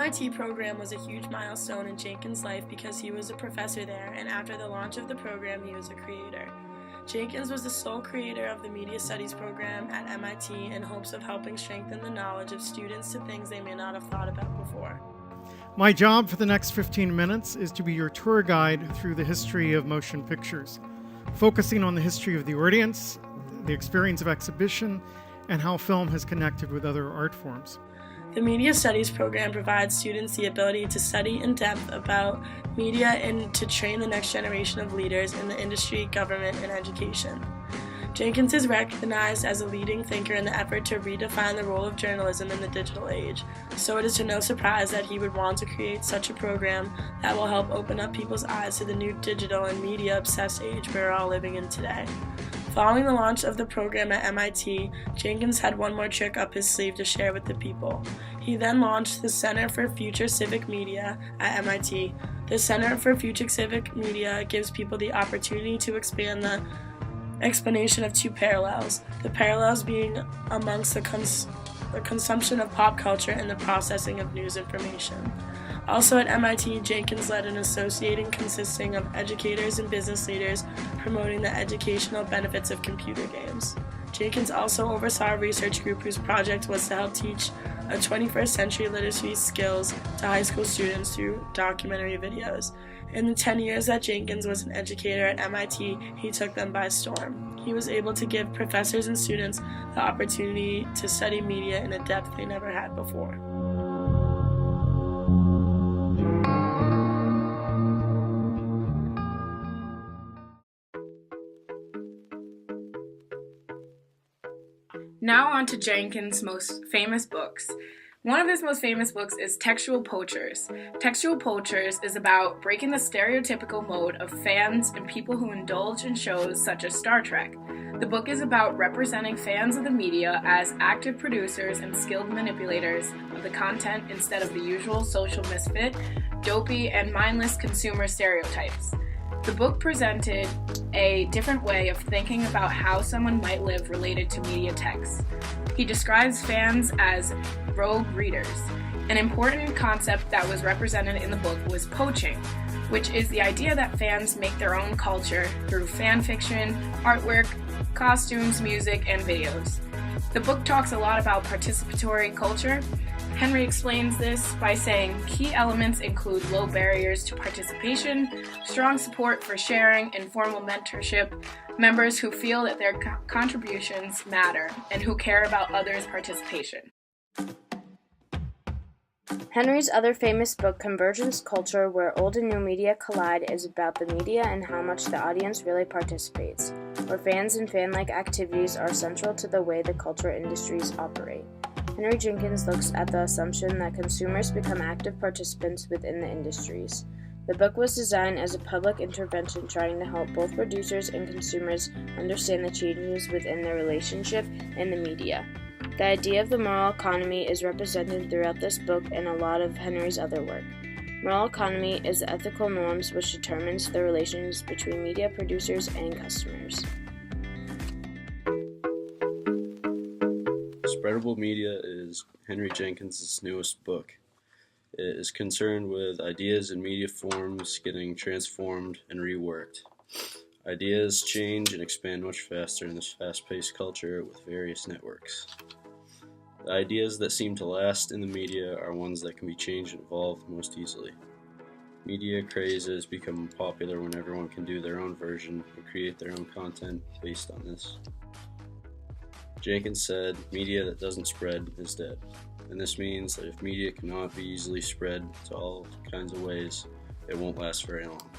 MIT program was a huge milestone in Jenkins' life because he was a professor there, and after the launch of the program, he was a creator. Jenkins was the sole creator of the Media Studies program at MIT in hopes of helping strengthen the knowledge of students to things they may not have thought about before. My job for the next 15 minutes is to be your tour guide through the history of motion pictures, focusing on the history of the audience, the experience of exhibition, and how film has connected with other art forms. The Media Studies program provides students the ability to study in depth about media and to train the next generation of leaders in the industry, government, and education. Jenkins is recognized as a leading thinker in the effort to redefine the role of journalism in the digital age, so it is to no surprise that he would want to create such a program that will help open up people's eyes to the new digital and media-obsessed age we're all living in today. Following the launch of the program at MIT, Jenkins had one more trick up his sleeve to share with the people. He then launched the Center for Future Civic Media at MIT. The Center for Future Civic Media gives people the opportunity to expand the explanation of two parallels, the parallels being amongst the consumption of pop culture and the processing of news information. Also at MIT, Jenkins led an association consisting of educators and business leaders promoting the educational benefits of computer games. Jenkins also oversaw a research group whose project was to help teach a 21st century literacy skills to high school students through documentary videos. In the 10 years that Jenkins was an educator at MIT, he took them by storm. He was able to give professors and students the opportunity to study media in a depth they never had before. Now on to Jenkins' most famous books. One of his most famous books is Textual Poachers. Textual Poachers is about breaking the stereotypical mode of fans and people who indulge in shows such as Star Trek. The book is about representing fans of the media as active producers and skilled manipulators of the content instead of the usual social misfit, dopey, and mindless consumer stereotypes. The book presented a different way of thinking about how someone might live related to media texts. He describes fans as rogue readers. An important concept that was represented in the book was poaching, which is the idea that fans make their own culture through fan fiction, artwork, costumes, music, and videos. The book talks a lot about participatory culture. Henry explains this by saying key elements include low barriers to participation, strong support for sharing, informal mentorship, members who feel that their contributions matter, and who care about others' participation. Henry's other famous book, Convergence Culture, Where Old and New Media Collide, is about the media and how much the audience really participates, where fans and fan-like activities are central to the way the culture industries operate. Henry Jenkins looks at the assumption that consumers become active participants within the industries. The book was designed as a public intervention trying to help both producers and consumers understand the changes within their relationship and the media. The idea of the moral economy is represented throughout this book and a lot of Henry's other work. Moral economy is the ethical norms which determines the relations between media producers and customers. Spreadable Media is Henry Jenkins' newest book. It is concerned with ideas and media forms getting transformed and reworked. Ideas change and expand much faster in this fast-paced culture with various networks. The ideas that seem to last in the media are ones that can be changed and evolved most easily. Media crazes become popular when everyone can do their own version and create their own content based on this. Jenkins said, "Media that doesn't spread is dead." And this means that if media cannot be easily spread to all kinds of ways, it won't last very long.